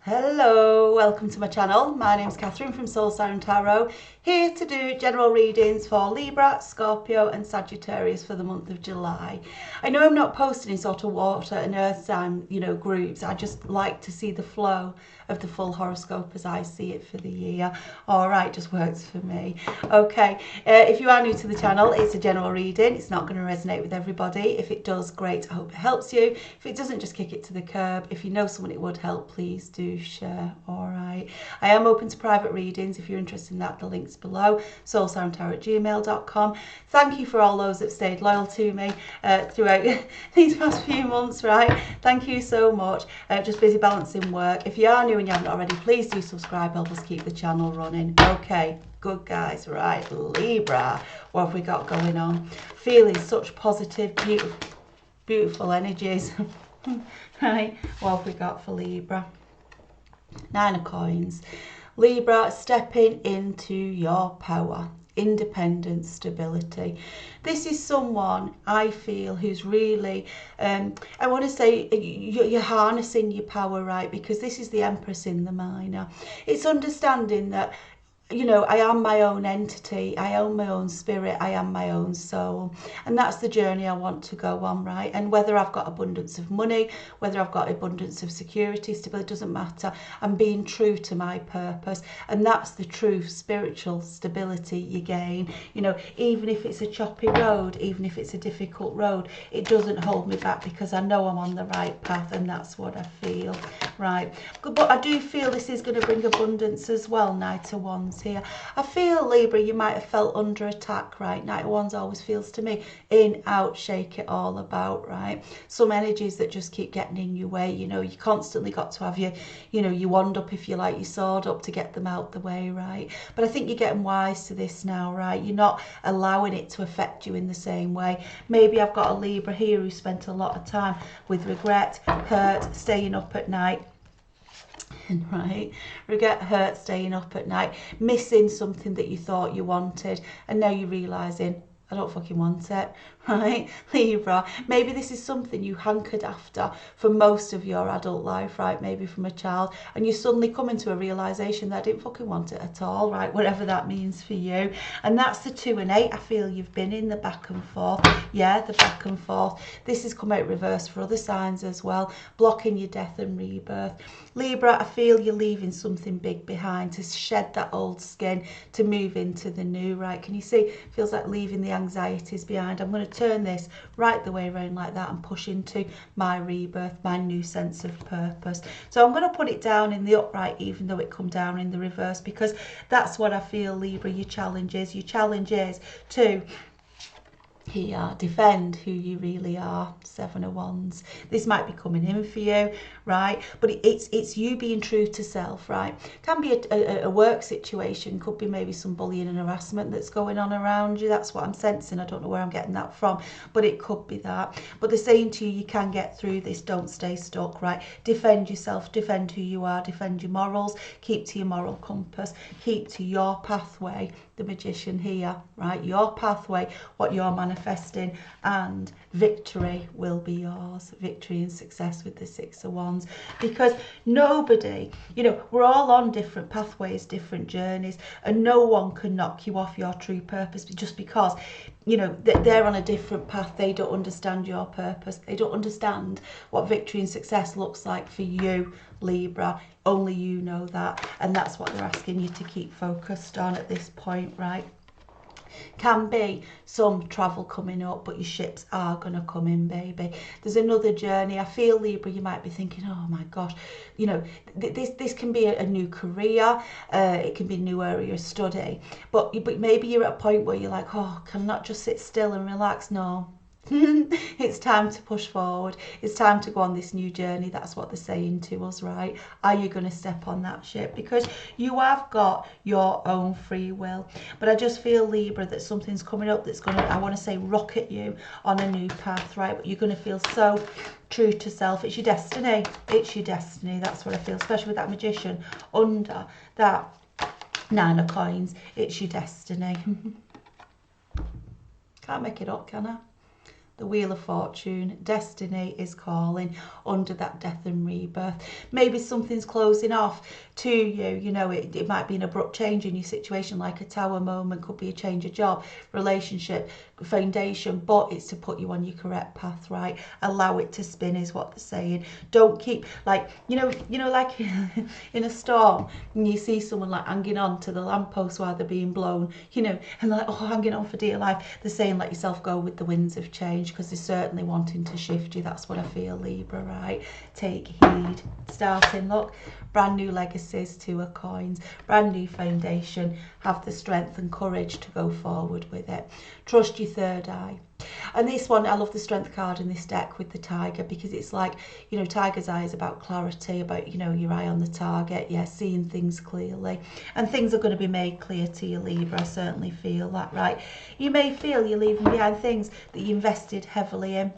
Hello, welcome to my channel. My name's Catherine from Soul Siren Tarot, here to do general readings for Libra, Scorpio and Sagittarius for the month of July. I know I'm not posting in sort of water and earth sign, groups. I just like to see the flow of the full horoscope as I see it for the year. All right, just works for me. Okay, if you are new to the channel, it's a general reading. It's not going to resonate with everybody. If it does, great. I hope it helps you. If it doesn't, just kick it to the curb. If you know someone it would help, please do share. All right, I am open to private readings. If you're interested in that, the link's below. soulsirentarot@gmail.com. Thank you for all those that stayed loyal to me throughout these past few months. Right, thank you so much. Just busy balancing work. If you are new and you haven't already, please do subscribe. Help us keep the channel running. Okay, good guys. Right, Libra, what have we got going on? Feeling such positive, beautiful energies. Right, what have we got for Libra? 9 of coins. Libra, stepping into your power, independence, stability. This is someone I feel who's really, I want to say you're harnessing your power, right? Because this is the Empress in the minor. It's understanding that, I am my own entity, I own my own spirit, I am my own soul. And that's the journey I want to go on, right? And whether I've got abundance of money, whether I've got abundance of security, stability, doesn't matter. I'm being true to my purpose. And that's the true spiritual stability you gain. Even if it's a choppy road, even if it's a difficult road, it doesn't hold me back because I know I'm on the right path, and that's what I feel, right? But I do feel this is going to bring abundance as well. Knight of Wands here. I feel, Libra, you might have felt under attack, right? Knight of Wands always feels to me in, out, shake it all about, right? Some energies that just keep getting in your way. You constantly got to have your wand up, if you like, your sword up to get them out the way, right? But I think you're getting wise to this now, right? You're not allowing it to affect you in the same way. Maybe I've got a Libra here who spent a lot of time with regret, hurt, staying up at night. Right, regret, hurt, staying up at night, missing something that you thought you wanted, and now you're realizing I don't fucking want it, right? Libra, maybe this is something you hankered after for most of your adult life, right? Maybe from a child, and you suddenly come into a realization that I didn't fucking want it at all, right? Whatever that means for you. And that's the 2 and 8. I feel you've been in the back and forth. Yeah, the back and forth. This has come out reverse for other signs as well, blocking your death and rebirth. Libra, I feel you're leaving something big behind to shed that old skin, to move into the new, right? Can you see? Feels like leaving the anxieties behind. I'm going to turn this right the way around like that and push into my rebirth, my new sense of purpose. So I'm going to put it down in the upright even though it come down in the reverse, because that's what I feel, Libra, your challenge is. Your challenge is to here defend who you really are. 7 of Wands. This might be coming in for you, right? But it's you being true to self, right? Can be a work situation, could be maybe some bullying and harassment that's going on around you. That's what I'm sensing. I don't know where I'm getting that from, but it could be that. But they're saying to you, you can get through this. Don't stay stuck, right? Defend yourself, defend who you are, defend your morals, keep to your moral compass, keep to your pathway. The Magician here, right? Your pathway, what you're manifesting, and victory will be yours. Victory and success with the 6 of Wands. Because nobody, we're all on different pathways, different journeys, and no one can knock you off your true purpose just because they're on a different path. They don't understand your purpose. They don't understand what victory and success looks like for you, Libra. Only you know that, and that's what they're asking you to keep focused on at this point, right? Can be some travel coming up, but your ships are going to come in, baby. There's another journey. I feel, Libra, you might be thinking, oh my gosh, this can be a new career, it can be a new area of study, but maybe you're at a point where you're like, oh, can I not just sit still and relax? No. It's time to push forward. It's time to go on this new journey. That's what they're saying to us, right? Are you going to step on that ship? Because you have got your own free will. But I just feel, Libra, that something's coming up that's going to, I want to say, rocket you on a new path, right? But you're going to feel so true to self. It's your destiny. It's your destiny. That's what I feel, especially with that Magician under that 9 of coins. It's your destiny. Can't make it up, can I? the Wheel of Fortune, destiny is calling under that death and rebirth. Maybe something's closing off to you, you know, it might be an abrupt change in your situation, like a tower moment, could be a change of job, relationship, foundation, but it's to put you on your correct path, right? Allow it to spin is what they're saying. Don't keep, like, you know, like in a storm, and you see someone like hanging on to the lamppost while they're being blown, you know, and like, oh, hanging on for dear life. They're saying let yourself go with the winds of change, because they're certainly wanting to shift you. That's what I feel, Libra, right? Take heed. Starting, look, brand new legacies, 2 of coins, brand new foundation. Have the strength and courage to go forward with it. Trust your third eye. And this one, I love the strength card in this deck with the tiger, because it's like, you know, tiger's eye is about clarity, about, you know, your eye on the target, yeah, seeing things clearly, and things are going to be made clear to you, Libra. I certainly feel that, right? You may feel you're leaving behind things that you invested heavily in,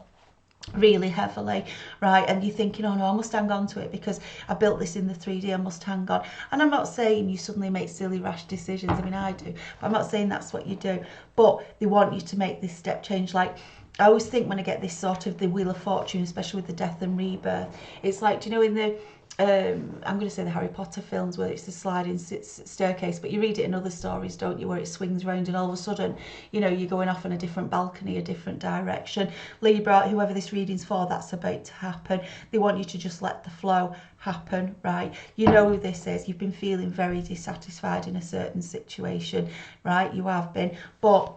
really heavily, right? And you're thinking, oh no, I must hang on to it because I built this in the 3D, I must hang on. And I'm not saying you suddenly make silly rash decisions, I mean I do, but I'm not saying that's what you do, but they want you to make this step change. Like, I always think when I get this sort of the Wheel of Fortune, especially with the death and rebirth, it's like, do you know, in the I'm going to say the Harry Potter films where it's the sliding staircase, but you read it in other stories, don't you, where it swings around and all of a sudden, you know, you're going off on a different balcony, a different direction. Libra, whoever this reading's for, that's about to happen. They want you to just let the flow happen, right? You know who this is. You've been feeling very dissatisfied in a certain situation, right? You have been, but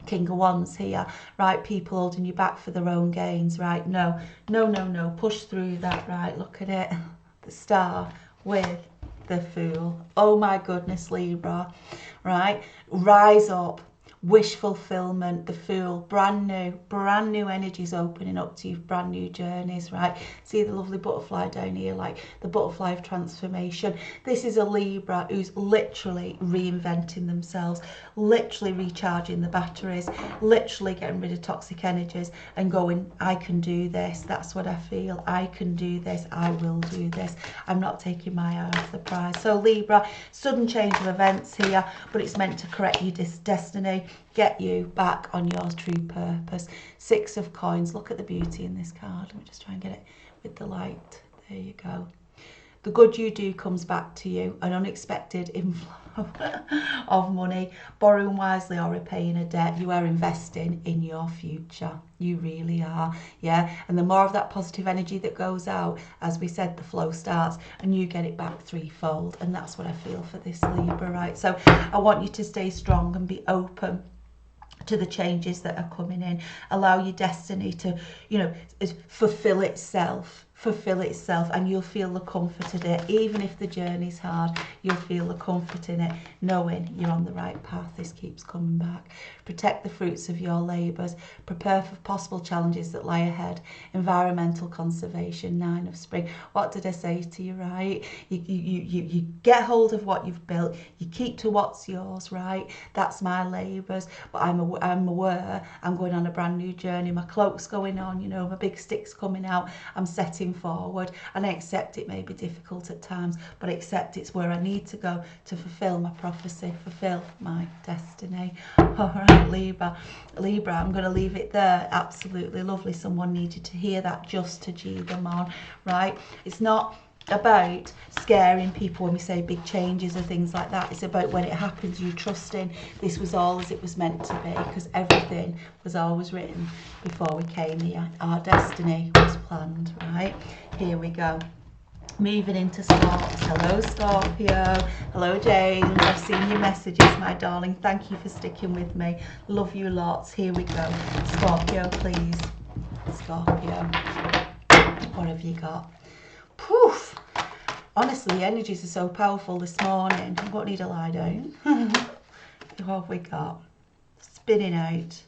King of Wands here, right? People holding you back for their own gains, right? No, no, no, no. Push through that, right? Look at it. The Star with the Fool. Oh my goodness, Libra, right? Rise up. Wish fulfillment, the Fool, brand new energies opening up to you, brand new journeys, right? See the lovely butterfly down here, like the butterfly of transformation. This is a Libra who's literally reinventing themselves, literally recharging the batteries, literally getting rid of toxic energies and going, I can do this. That's what I feel. I can do this. I will do this. I'm not taking my eye off the prize. So Libra, sudden change of events here, but it's meant to correct your destiny, get you back on your true purpose. 6 of coins. Look at the beauty in this card. Let me just try and get it with the light. There you go. The good you do comes back to you, an unexpected inflow of money, borrowing wisely or repaying a debt. You are investing in your future. You really are, yeah? And the more of that positive energy that goes out, as we said, the flow starts and you get it back threefold. And that's what I feel for this Libra, right? So I want you to stay strong and be open to the changes that are coming in. Allow your destiny to, you know, fulfill itself, and you'll feel the comfort in it. Even if the journey's hard, you'll feel the comfort in it, knowing you're on the right path. This keeps coming back. Protect the fruits of your labours. Prepare for possible challenges that lie ahead. Environmental conservation, 9 of spring. What did I say to you, right? You get hold of what you've built. You keep to what's yours, right? That's my labours. But I'm aware I'm going on a brand new journey. My cloak's going on, you know, my big stick's coming out. I'm setting forward, and I accept it may be difficult at times, but I accept it's where I need to go to fulfill my prophecy, fulfill my destiny. All right, Libra, I'm going to leave it there. Absolutely lovely. Someone needed to hear that just to G them on, right? It's not about scaring people when we say big changes or things like that. It's about when it happens, you trusting this was all as it was meant to be, because everything was always written before we came here. Our destiny was planned, right? Here we go. Moving into Scorpio. Hello Scorpio. Hello James. I've seen your messages, my darling. Thank you for sticking with me. Love you lots. Here we go. Scorpio, please. Scorpio. What have you got? Poof. Honestly, the energies are so powerful this morning. I'm going to need a lie down. What have we got? Spinning out.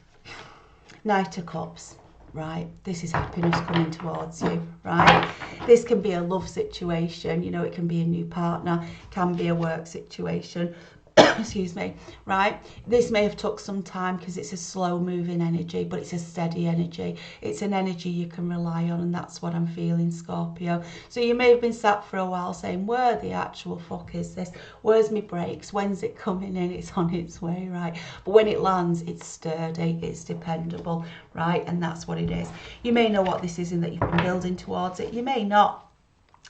Knight of Cups. Right, this is happiness coming towards you, right? This can be a love situation, you know, it can be a new partner, can be a work situation, excuse me, right? This may have took some time because it's a slow moving energy, but it's a steady energy. It's an energy you can rely on, and that's what I'm feeling, Scorpio. So you may have been sat for a while saying, where the actual fuck is this? Where's my brakes? When's it coming in? It's on its way, right? But when it lands, it's sturdy, it's dependable, right? And that's what it is. You may know what this is and that you've been building towards it. You may not.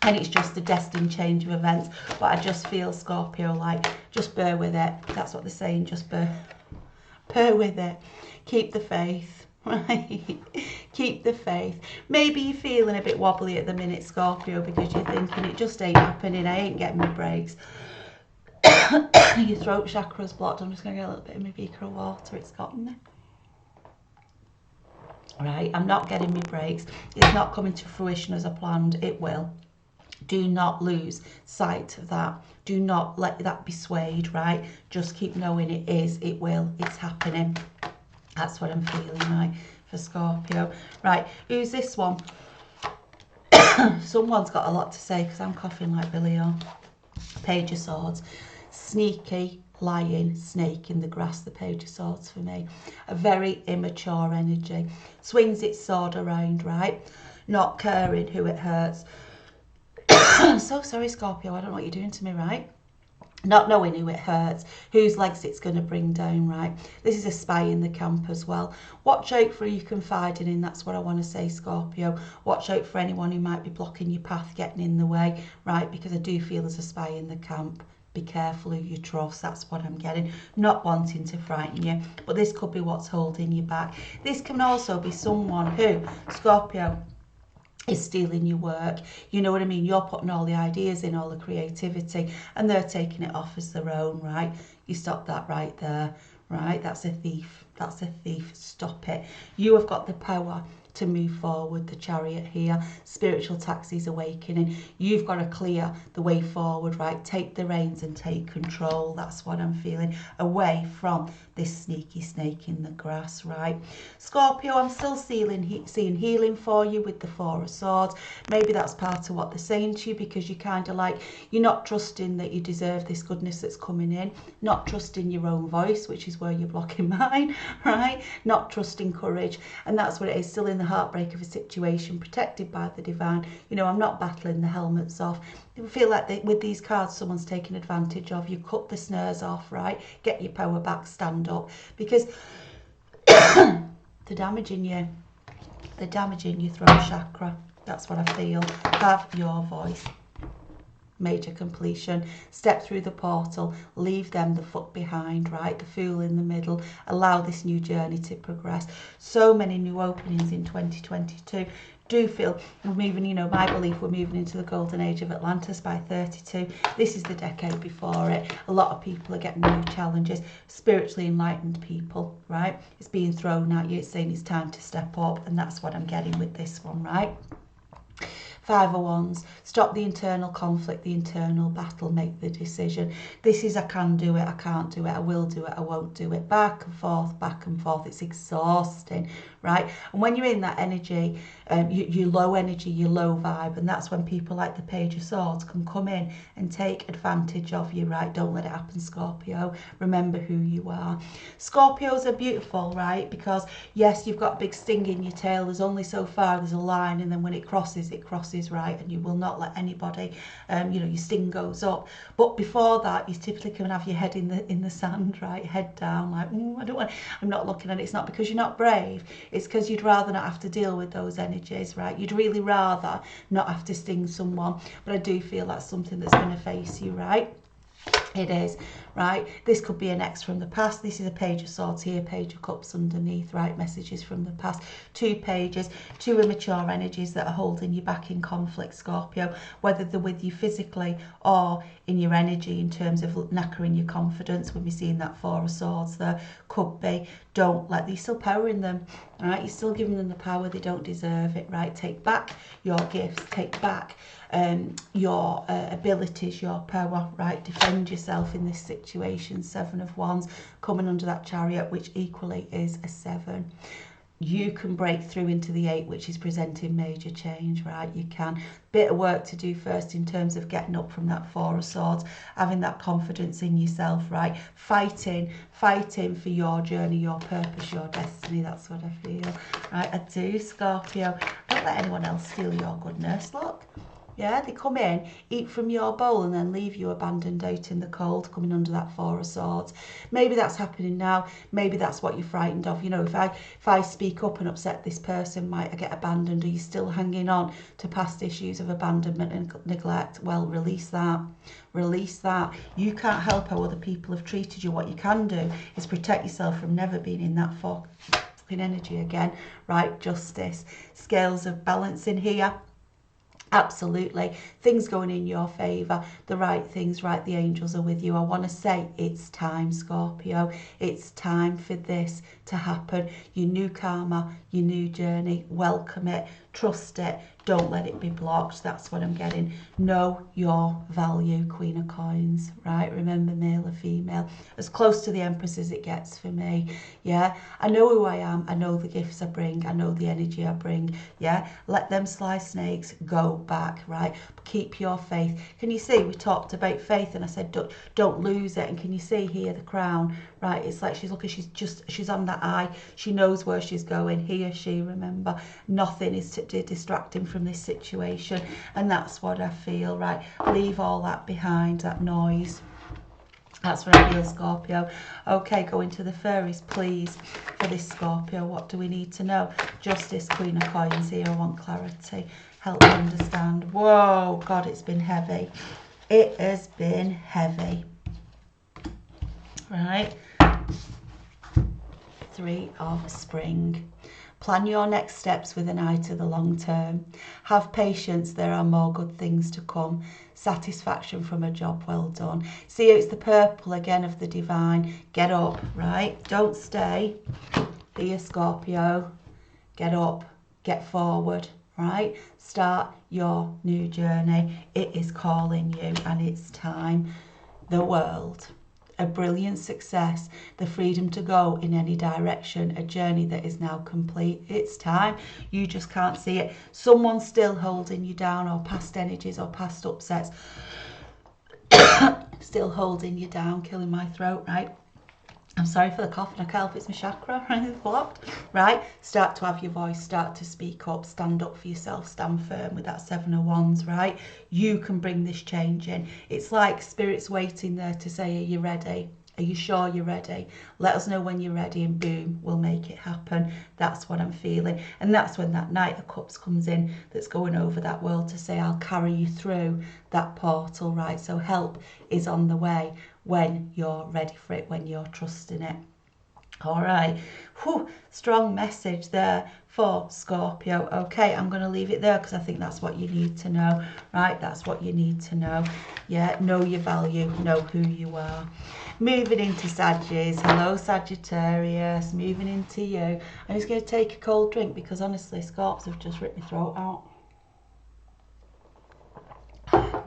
And it's just a destined change of events. But I just feel, Scorpio, like, just bear with it. That's what they're saying, just bear with it. Keep the faith, right? Keep the faith. Maybe you're feeling a bit wobbly at the minute, Scorpio, because you're thinking it just ain't happening. I ain't getting my breaks. Your throat chakra's blocked. I'm just going to get a little bit of my beaker of water. It's gotten there. Right, I'm not getting my breaks. It's not coming to fruition as I planned. It will. Do not lose sight of that. Do not let that be swayed, right? Just keep knowing it is, it will, it's happening. That's what I'm feeling, right, for Scorpio. Right, who's this one? Someone's got a lot to say because I'm coughing like Billy O. Page of Swords. Sneaky, lying snake in the grass, the Page of Swords for me. A very immature energy. Swings its sword around, right? Not caring who it hurts. I'm so sorry, Scorpio, I don't know what you're doing to me, right? Not knowing who it hurts, whose legs it's going to bring down, right? This is a spy in the camp as well. Watch out for who you're confiding in, that's what I want to say, Scorpio. Watch out for anyone who might be blocking your path, getting in the way, right? Because I do feel there's a spy in the camp. Be careful who you trust, that's what I'm getting. Not wanting to frighten you, but this could be what's holding you back. This can also be someone who, Scorpio, is stealing your work. You know what I mean? You're putting all the ideas in, all the creativity, and they're taking it off as their own, right? You stop that right there, right? That's a thief. That's a thief. Stop it. You have got the power to move forward. The Chariot here, spiritual taxi's awakening. You've got to clear the way forward, right? Take the reins and take control. That's what I'm feeling. Away from this sneaky snake in the grass, right? Scorpio, I'm still seeing healing for you with the Four of Swords. Maybe that's part of what they're saying to you, because you're kind of like, you're not trusting that you deserve this goodness that's coming in, not trusting your own voice, which is where you're blocking mine, right? Not trusting courage, and that's what it is. Still in the heartbreak of a situation, protected by the divine. You know, I'm not battling the helmets off. I feel like with these cards, someone's taking advantage of you. Cut the snares off, right? Get your power back, stand up, because they're damaging you. They're damaging your throat chakra. That's what I feel. Have your voice. Major completion. Step through the portal. Leave them the foot behind, right? The Fool in the middle. Allow this new journey to progress. So many new openings in 2022. Do feel we're moving, you know, my belief, we're moving into the golden age of Atlantis by 32. This is the decade before it. A lot of people are getting new challenges. Spiritually enlightened people, right? It's being thrown at you. It's saying it's time to step up, and that's what I'm getting with this one, right? Five of Wands. Stop the internal conflict, the internal battle, make the decision. This is I can do it, I can't do it, I will do it, I won't do it. Back and forth, back and forth. It's exhausting, right? And when you're in that energy, you're low energy, you're low vibe, and that's when people like the Page of Swords can come in and take advantage of you, right? Don't let it happen, Scorpio. Remember who you are. Scorpios are beautiful, right? Because yes, you've got a big sting in your tail. There's only so far, there's a line, and then when it crosses, right? And you will not let anybody, you know, your sting goes up. But before that, you typically can have your head in the sand, right? Head down, like, I don't want, I'm not looking at it. It's not because you're not brave. It's because you'd rather not have to deal with those energies, right? You'd really rather not have to sting someone. But I do feel that's something that's going to face you, right? It is, right? This could be an ex from the past. This is a Page of Swords here, Page of Cups underneath, right? Messages from the past. Two pages, two immature energies that are holding you back in conflict, Scorpio, whether they're with you physically or in your energy in terms of knackering your confidence. When we're seeing that Four of Swords there, could be. Don't let, you're still powering them, right? You're still giving them the power. They don't deserve it, right? Take back your gifts, take back your abilities, your power, right? Defend yourself in this situation. Seven of Wands coming under that Chariot, which equally is a 7. you can break through into the 8, which is presenting major change, right? You can. Bit of work to do first in terms of getting up from that 4 of Swords, having that confidence in yourself, right? Fighting for your journey, your purpose, your destiny. That's what I feel, right? I do, Scorpio. Don't let anyone else steal your goodness. Look. Yeah, they come in, eat from your bowl and then leave you abandoned out in the cold, coming under that 4 of Swords. Maybe that's happening now. Maybe that's what you're frightened of. You know, if I speak up and upset this person, might I get abandoned? Are you still hanging on to past issues of abandonment and neglect? Well, release that. Release that. You can't help how other people have treated you. What you can do is protect yourself from never being in that fucking energy again, right? Justice. Scales of balance in here. Absolutely. Things going in your favour. The right things, right? The angels are with you. I want to say it's time, Scorpio. It's time for this to happen. Your new karma, your new journey. Welcome it. Trust it. Don't let it be blocked. That's what I'm getting. Know your value, Queen of Coins, right? Remember, male or female. As close to the Empress as it gets for me. Yeah, I know who I am. I know the gifts I bring. I know the energy I bring. Yeah, let them sly snakes go back, right? But keep your faith. Can you see we talked about faith and I said don't lose it? And can you see here the crown, right? It's like she's on that eye. She knows where she's going. He or she, remember, nothing is distracting from this situation, and that's what I feel, right? Leave all that behind, that noise. That's what I feel, Scorpio. Okay, go into the fairies, please, for this Scorpio. What do we need to know? Justice, Queen of Coins here. I want clarity. Help me understand. Whoa, God, it's been heavy. It has been heavy. Right. 3 of Spring. Plan your next steps with an eye to the long term. Have patience, there are more good things to come. Satisfaction from a job well done. See, it's the purple again of the divine. Get up, right? Don't stay. Be a Scorpio. Get up, get forward, right? Start your new journey. It is calling you and it's time. The world. A brilliant success, the freedom to go in any direction, a journey that is now complete. It's time. You just can't see it. Someone's still holding you down, or past energies or past upsets still holding you down, killing my throat, right? I'm sorry for the cough, and I can't help it's my chakra, right? It's blocked, right? Start to have your voice, start to speak up, stand up for yourself, stand firm with that 7 of Wands, right? You can bring this change in. It's like Spirit's waiting there to say, are you ready? Are you sure you're ready? Let us know when you're ready, and boom, we'll make it happen. That's what I'm feeling. And that's when that Knight of Cups comes in, that's going over that world to say, I'll carry you through that portal, right? So help is on the way when you're ready for it, when you're trusting it. All right. Whew, strong message there for Scorpio. Okay, I'm going to leave it there because I think that's what you need to know, right? That's what you need to know. Yeah, know your value, know who you are. Moving into Sagittarius. Hello, Sagittarius. Moving into you. I'm just going to take a cold drink because honestly, Scorps have just ripped my throat out.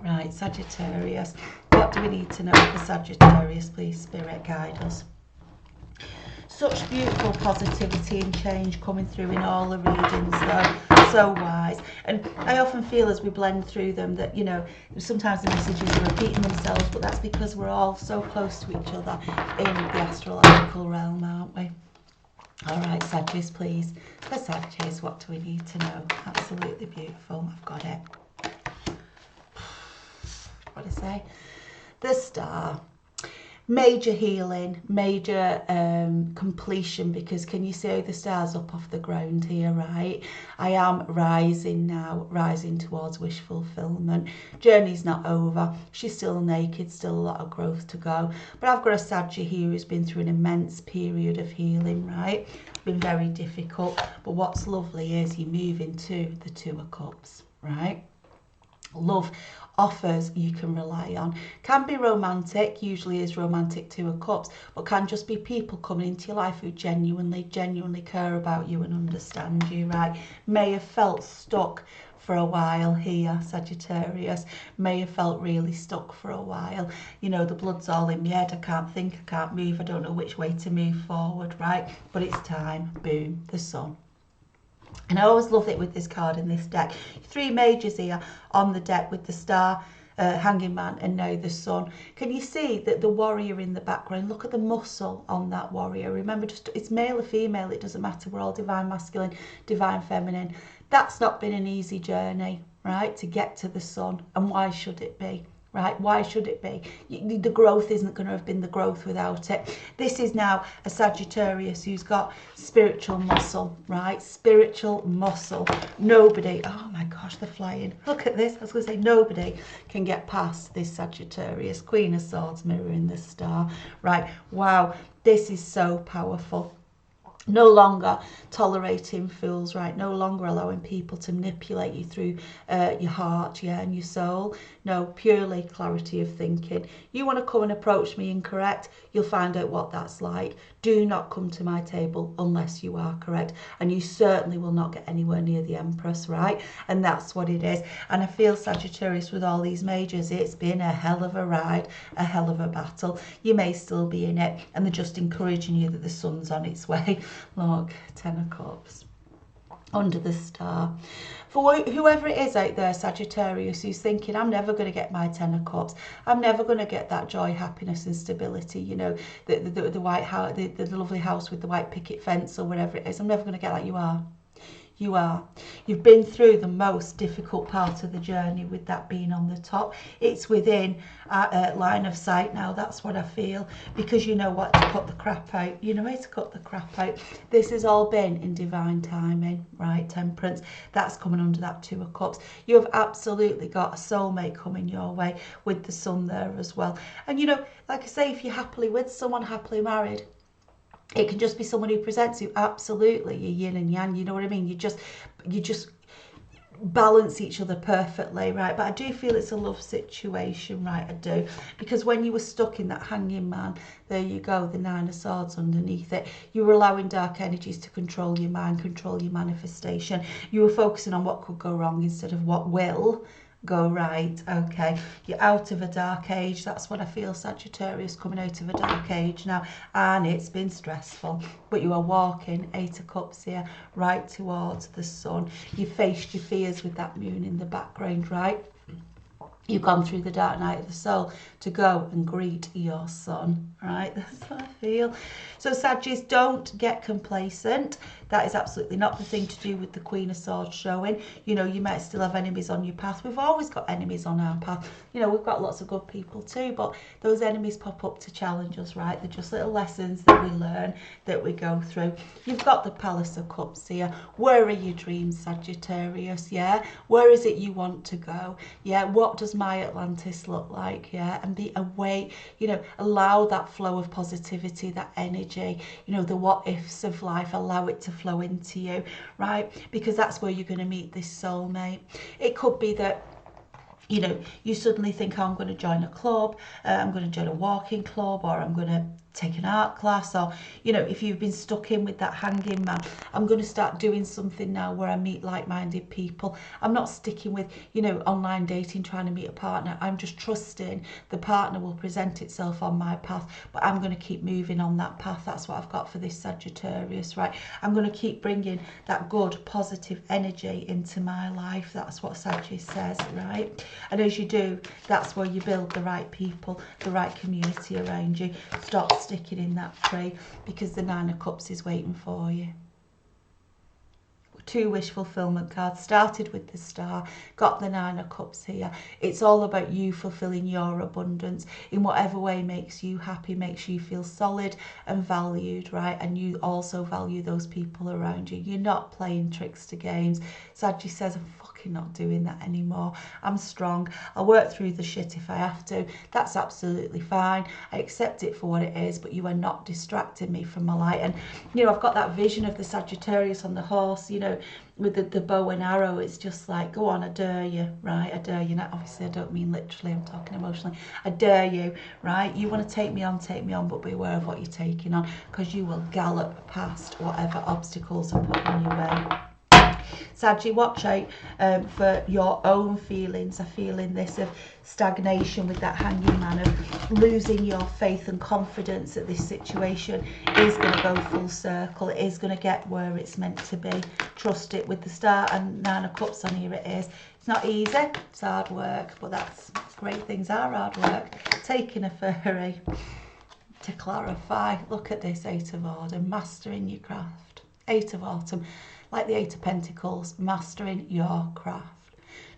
Right, Sagittarius. What do we need to know for Sagittarius, please, Spirit, guide us. Such beautiful positivity and change coming through in all the readings, though. So wise. And I often feel as we blend through them that, you know, sometimes the messages are repeating themselves, but that's because we're all so close to each other in the astrological realm, aren't we? All right, Sagittarius, please. For Sagittarius, what do we need to know? Absolutely beautiful. I've got it. What do I say? The Star. Major healing, major completion, because can you see the stars up off the ground here, right? I am rising now, rising towards wish fulfillment. Journey's not over. She's still naked, still a lot of growth to go. But I've got a Sagittarius here who's been through an immense period of healing, right? Been very difficult. But what's lovely is you move into the 2 of Cups, right? Love offers you can rely on. Can be romantic, usually is romantic 2 of Cups, but can just be people coming into your life who genuinely care about you and understand you, right? May have felt stuck for a while here, Sagittarius. May have felt really stuck for a while. You know, the blood's all in my head. I can't think, I can't move. I don't know which way to move forward, right? But it's time. Boom, the Sun. And I always love it with this card in this deck. 3 majors here on the deck with the star, hanging man, and now the sun. Can you see that the warrior in the background? Look at the muscle on that warrior. Remember, just it's male or female, it doesn't matter. We're all divine masculine, divine feminine. That's not been an easy journey, right, to get to the sun. And why should it be? Right? Why should it be? The growth isn't going to have been the growth without it. This is now a Sagittarius who's got spiritual muscle, right? Spiritual muscle. Nobody, oh my gosh, they're flying. Look at this. I was going to say nobody can get past this Sagittarius. Queen of Swords mirroring the star, right? Wow, this is so powerful. No longer tolerating fools, right? No longer allowing people to manipulate you through your heart, yeah, and your soul. No, purely clarity of thinking. You want to come and approach me incorrect, you'll find out what that's like. Do not come to my table unless you are correct. And you certainly will not get anywhere near the Empress, right? And that's what it is. And I feel, Sagittarius, with all these majors, it's been a hell of a ride, a hell of a battle. You may still be in it, and they're just encouraging you that the sun's on its way. Look, 10 of Cups under the star. For whoever it is out there, Sagittarius, who's thinking, I'm never going to get my 10 of Cups. I'm never going to get that joy, happiness and stability, you know, the white house, the lovely house with the white picket fence or whatever it is. I'm never going to get that. You are. You are. You've been through the most difficult part of the journey with that being on the top. It's within line of sight now. That's what I feel, because you know what to cut the crap out. You know how to cut the crap out. This has all been in divine timing, right? Temperance. That's coming under that 2 of Cups. You have absolutely got a soulmate coming your way with the sun there as well. And you know, like I say, if you're happily with someone, happily married, it can just be someone who presents you absolutely your yin and yang, you know what I mean? You just balance each other perfectly, right? But I do feel it's a love situation, right? I do, because when you were stuck in that hanging man, there you go, the 9 of Swords underneath it. You were allowing dark energies to control your mind, control your manifestation. You were focusing on what could go wrong instead of what will go right. Okay, you're out of a dark age. That's what I feel, Sagittarius, coming out of a dark age now, and it's been stressful, but you are walking, 8 of Cups here, right towards the sun. You faced your fears with that moon in the background, right? You've gone through the dark night of the soul to go and greet your sun, right? That's what I feel. So, Sagittarius, don't get complacent. That is absolutely not the thing to do with the Queen of Swords showing. You know, you might still have enemies on your path. We've always got enemies on our path. You know, we've got lots of good people too, but those enemies pop up to challenge us, right? They're just little lessons that we learn, that we go through. You've got the Palace of Cups here. Where are your dreams, Sagittarius? Yeah? Where is it you want to go? Yeah? What does my Atlantis look like? Yeah? And be away, you know, allow that flow of positivity, that energy, you know, the what ifs of life, allow it to flow into you, right? Because that's where you're going to meet this soulmate. It could be that, you know, you suddenly think, oh, I'm going to join a club, I'm going to join a walking club, or I'm going to take an art class, or, you know, if you've been stuck in with that hanging man, I'm going to start doing something now where I meet like-minded people. I'm not sticking with, you know, online dating, trying to meet a partner. I'm just trusting the partner will present itself on my path, but I'm going to keep moving on that path. That's what I've got for this Sagittarius, right? I'm going to keep bringing that good, positive energy into my life. That's what Sagittarius says, right? And as you do, that's where you build the right people, the right community around you. Stop sticking in that tree, because the 9 of Cups is waiting for you. 2 wish fulfillment cards. Started with the star, got the 9 of Cups here. It's all about you fulfilling your abundance in whatever way makes you happy, makes you feel solid and valued, right? And you also value those people around you. You're not playing trickster games. Saggy says, I'm fucking not doing that anymore. I'm strong. I'll work through the shit if I have to. That's absolutely fine. I accept it for what it is, but you are not distracting me from my light. And, you know, I've got that vision of the Sagittarius on the horse, you know, with the bow and arrow. It's just like, go on, I dare you, right? I dare you. Now, obviously, I don't mean literally, I'm talking emotionally. I dare you, right? You want to take me on, but be aware of what you're taking on, because you will gallop past whatever obstacles are put in your way. Saggy, watch out for your own feelings. I'm feeling this of stagnation with that Hanging Man, of losing your faith and confidence that this situation is going to go full circle. It is going to get where it's meant to be. Trust it. With the Star and Nine of Cups on here, it is. It's not easy. It's hard work, but that's great. Things are hard work. Taking a furry. To clarify, look at this Eight of Autumn, mastering your craft. Eight of Autumn, like the Eight of Pentacles, mastering your craft.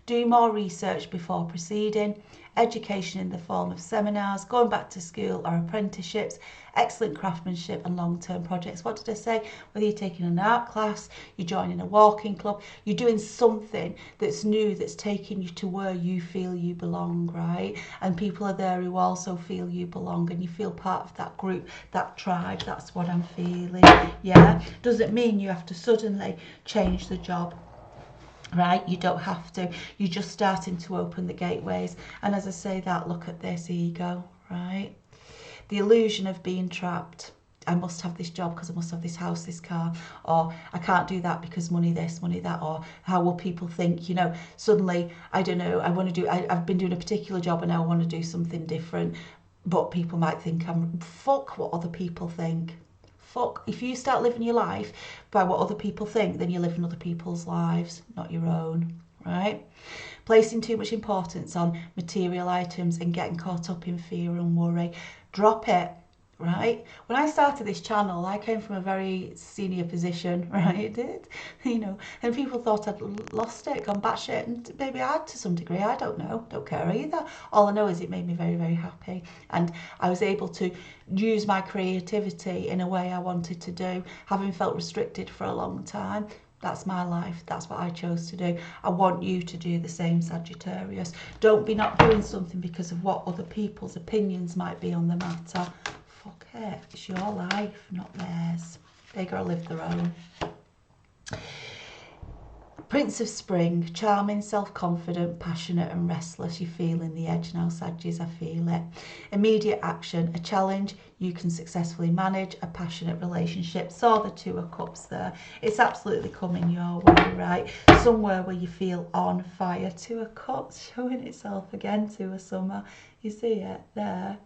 Do more research before proceeding. Education in the form of seminars, going back to school or apprenticeships, excellent craftsmanship and long-term projects. What did I say? Whether you're taking an art class, you're joining a walking club, you're doing something that's new, that's taking you to where you feel you belong, right? And people are there who also feel you belong, and you feel part of that group, that tribe. That's what I'm feeling, yeah? Doesn't mean you have to suddenly change the job. Right, you don't have to. You're just starting to open the gateways. And as I say that, look at this ego, right? The illusion of being trapped. I must have this job because I must have this house, this car, or I can't do that because money this, money that, or how will people think, you know? Suddenly, I don't know, I've been doing a particular job and now I want to do something different, but people might think fuck what other people think. Fuck, if you start living your life by what other people think, then you're living other people's lives, not your own, right? Placing too much importance on material items and getting caught up in fear and worry. Drop it, right? When I started this channel, I came from a very senior position, right? I did, you know, and people thought I'd lost it, gone batshit, and maybe I had to some degree. I don't know, don't care either. All I know is it made me very, very happy, and I was able to use my creativity in a way I wanted to do, having felt restricted for a long time. That's my life. That's what I chose to do. I want you to do the same, Sagittarius. Don't be not doing something because of what other people's opinions might be on the matter. Fuck it. It's your life, not theirs. They gotta live their own. Prince of Spring, charming, self-confident, passionate and restless. You're feeling the edge now, Saggies, I feel it. Immediate action, a challenge you can successfully manage, a passionate relationship. Saw the Two of Cups there. It's absolutely coming your way, right? Somewhere where you feel on fire. Two of Cups showing itself again, Two of Summer. You see it there.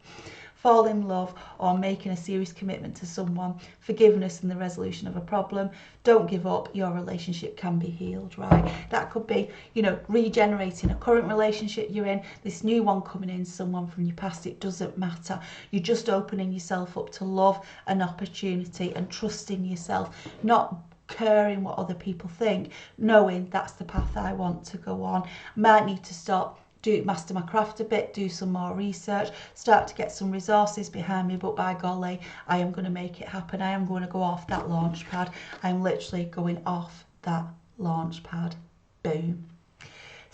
Fall in love or making a serious commitment to someone, forgiveness and the resolution of a problem. Don't give up, your relationship can be healed, right? That could be, you know, regenerating a current relationship you're in, this new one coming in, someone from your past. It doesn't matter. You're just opening yourself up to love and opportunity and trusting yourself, not caring what other people think, knowing that's the path I want to go on. Might need to stop, master my craft a bit, do some more research, start to get some resources behind me, but by golly, I am going to make it happen. I am going to go off that launch pad. I'm literally going off that launch pad. Boom.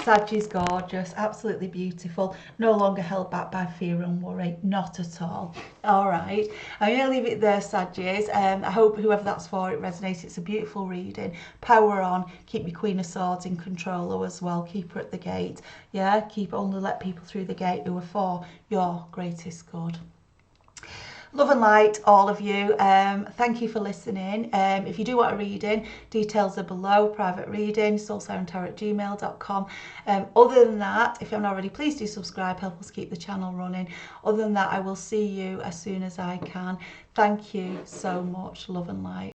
Sag is gorgeous, absolutely beautiful, no longer held back by fear and worry, not at all. All right, I'm going to leave it there, Saggies. I hope whoever that's for, it resonates. It's a beautiful reading. Power on, keep your Queen of Swords in control as well, keep her at the gate. Yeah, only let people through the gate who are for your greatest good. Love and light, all of you. Thank you for listening. If you do want a reading, details are below. Private reading, soulsirentarot@gmail.com. Other than that, if you haven't already, please do subscribe. Help us keep the channel running. Other than that, I will see you as soon as I can. Thank you so much. Love and light.